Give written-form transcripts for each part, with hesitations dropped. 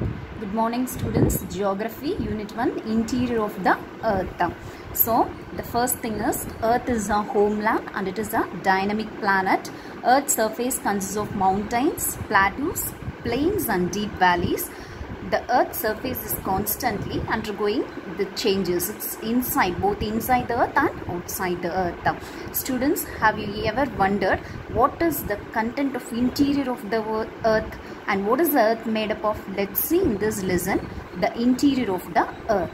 Good morning students. Geography Unit 1 Interior of the Earth. So the first thing is Earth is a homeland and it is a dynamic planet. Earth's surface consists of mountains, plateaus, plains and deep valleys. The Earth's surface is constantly undergoing the changes. It's inside, both inside the Earth and outside the Earth. Students, have you ever wondered what is the content of interior of the Earth and what is the Earth made up of? Let's see in this lesson the interior of the Earth.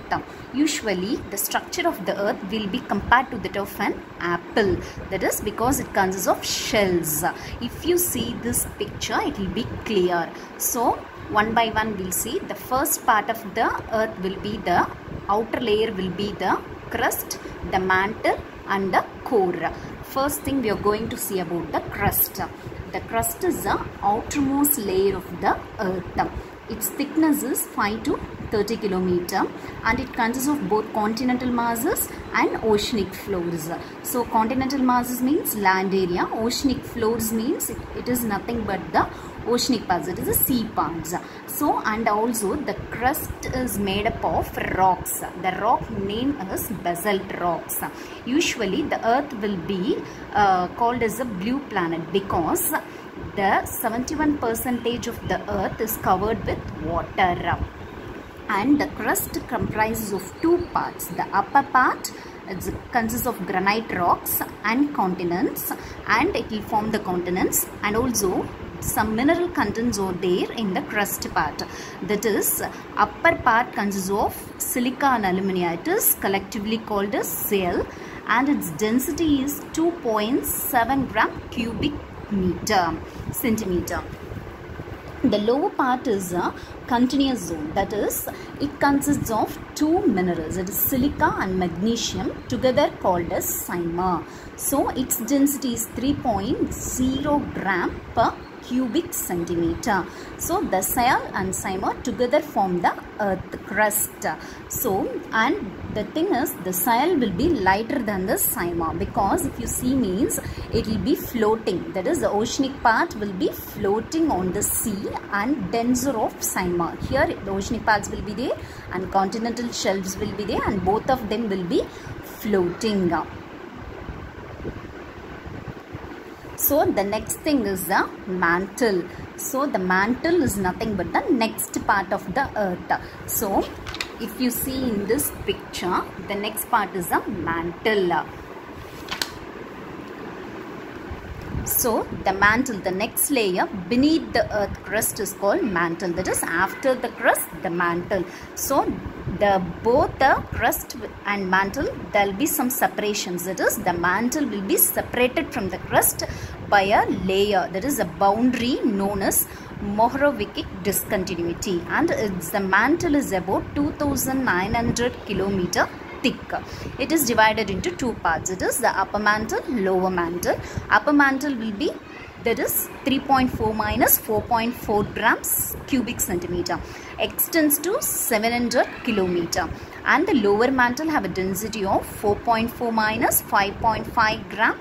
Usually, the structure of the Earth will be compared to that of an apple. That is because it consists of shells. If you see this picture, it will be clear. So, one by one we'll see. The first part of the Earth will be the outer layer, will be the crust, the mantle and the core. First thing we are going to see about the crust. The crust is the outermost layer of the Earth. Its thickness is 5 to 30 km and it consists of both continental masses and oceanic floors. So continental masses means land area, oceanic floors means it is nothing but the oceanic parts, it is the sea parts. So and also the crust is made up of rocks. The rock name is basalt rocks. Usually the Earth will be called as a blue planet because the 71% of the Earth is covered with water. And the crust comprises of two parts. The upper part consists of granite rocks and continents, and it will form the continents, and also some mineral contents are there in the crust part. That is, upper part consists of silica and alumina. It is collectively called as Cl, and its density is 2.7 gram cubic centimeter. The lower part is a continuous zone, that is, it consists of two minerals, it is silica and magnesium, together called as cyma. So its density is 3.0 gram per cubic centimeter. So the Cl and cyma together form the Earth crust. So, and the thing is, the Cl will be lighter than the cyma because if you see means it will be floating. That is, the oceanic part will be floating on the sea and denser of cyma. Here the oceanic parts will be there and continental shelves will be there and both of them will be floating. So the next thing is the mantle. So the mantle is nothing but the next part of the Earth. So if you see in this picture, the next part is the mantle. So the mantle, the next layer beneath the Earth crust is called mantle. That is, after the crust, the mantle. So both the crust and mantle, there will be some separations. That is, the mantle will be separated from the crust by a layer, that is a boundary known as Mohorovicic discontinuity, and the mantle is about 2,900 km thick. It is divided into two parts. It is the upper mantle, lower mantle. Upper mantle will be, that is 3.4 minus 4.4 grams cubic centimeter, extends to 700 km, and the lower mantle have a density of 4.4 minus 5.5 gram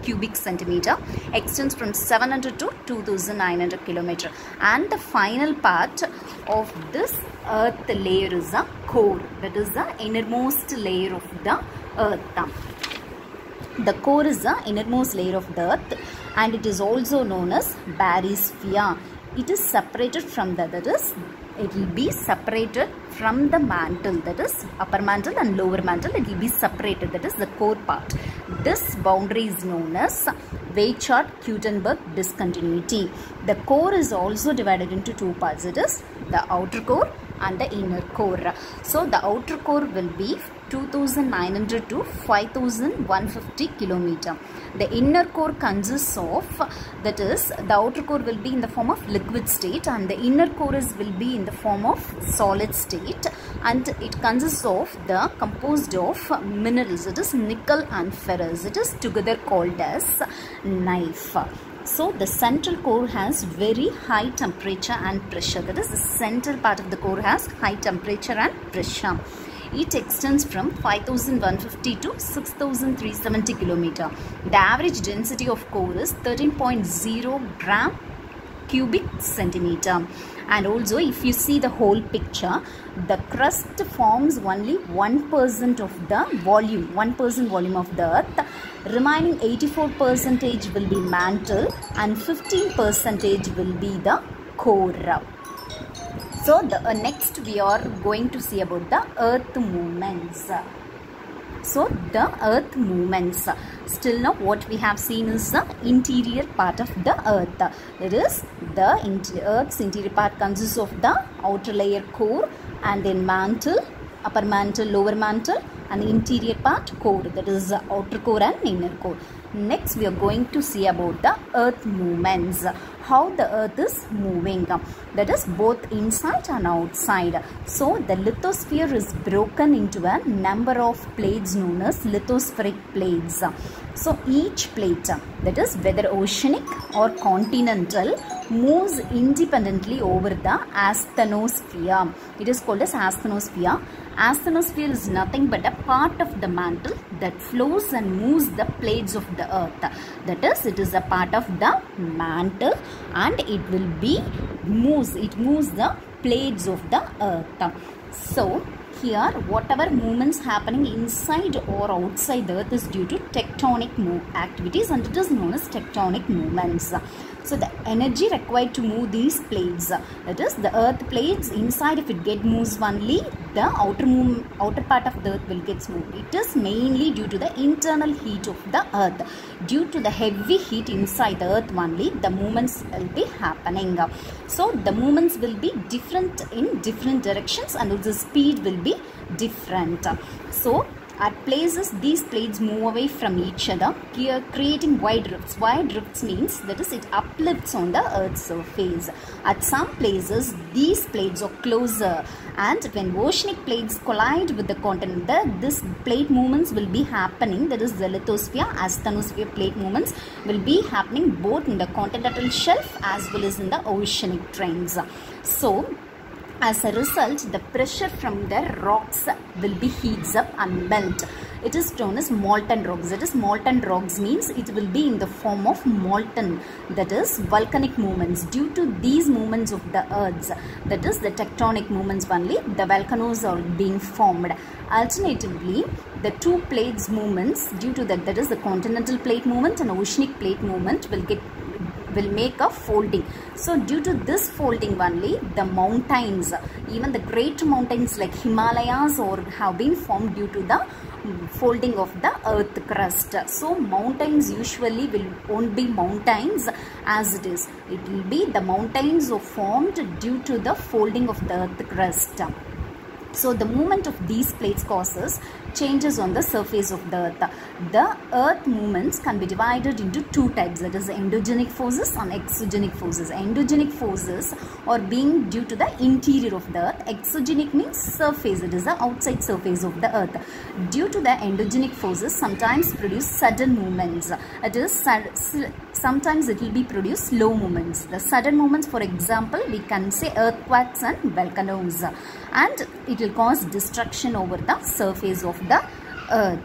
cubic centimeter, extends from 700 to 2,900 km, and the final part of this Earth layer is the core, that is the innermost layer of the Earth. The core is the innermost layer of the Earth and it is also known as barysphere. It is separated from that is, it will be separated from the mantle, that is upper mantle and lower mantle, it will be separated, that is the core part. This boundary is known as Weichardt-Gutenberg discontinuity. The core is also divided into two parts, it is the outer core and the inner core. So the outer core will be 2,900 to 5,150 km. The inner core consists of, that is, the outer core will be in the form of liquid state and the inner core will be in the form of solid state, and it consists of the composed of minerals, it is nickel and ferrous. It is together called as knife. So the central core has very high temperature and pressure. That is, the central part of the core has high temperature and pressure. It extends from 5,150 to 6,370 km. The average density of core is 13.0 gram cubic centimeter. And also if you see the whole picture, the crust forms only 1% of the volume, 1% volume of the earth. Remaining 84% will be mantle and 15% will be the core. So next we are going to see about the earth movements. So the earth movements. Still now what we have seen is the interior part of the earth. It is the earth's interior part consists of the outer layer core and then mantle, upper mantle, lower mantle, and the interior part core, that is the outer core and inner core. Next we are going to see about the earth movements, how the earth is moving, that is both inside and outside. So the lithosphere is broken into a number of plates known as lithospheric plates. So each plate, that is whether oceanic or continental, moves independently over the asthenosphere. It is called as asthenosphere. Asthenosphere is nothing but a part of the mantle that flows and moves the plates of the earth. That is, it is a part of the mantle and it moves the plates of the earth. So here whatever movements happening inside or outside the earth is due to tectonic activities, and it is known as tectonic movements. So the energy required to move these plates, that is the earth plates inside, if it moves only, the outer part of the earth will get moved. It is mainly due to the internal heat of the earth. Due to the heavy heat inside the earth only, the movements will be happening. So the movements will be different in different directions and the speed will be different. So at places, these plates move away from each other, creating wide rifts. Wide rifts means that is it uplifts on the earth's surface. At some places, these plates are closer, and when oceanic plates collide with the continent, this plate movements will be happening. That is the lithosphere, asthenosphere plate movements will be happening both in the continental shelf as well as in the oceanic trends. So as a result, the pressure from the rocks will be heats up and melt. It is known as molten rocks. That is, molten rocks means it will be in the form of molten, that is volcanic movements. Due to these movements of the earths, that is the tectonic movements only, the volcanoes are being formed. Alternatively, the two plates movements, due to that is the continental plate movement and oceanic plate movement will make a folding. So due to this folding only, the mountains, even the great mountains like Himalayas, have been formed due to the folding of the earth crust. So mountains usually won't be mountains as it is. It will be the mountains are formed due to the folding of the earth crust. So the movement of these plates causes changes on the surface of the earth. The earth movements can be divided into two types, that is endogenic forces and exogenic forces. Endogenic forces are being due to the interior of the earth. Exogenic means surface, it is the outside surface of the earth. Due to the endogenic forces, sometimes produce sudden movements. It is sometimes it will be produce slow movements. The sudden movements, for example, we can say earthquakes and volcanoes, and it will cause destruction over the surface of the earth.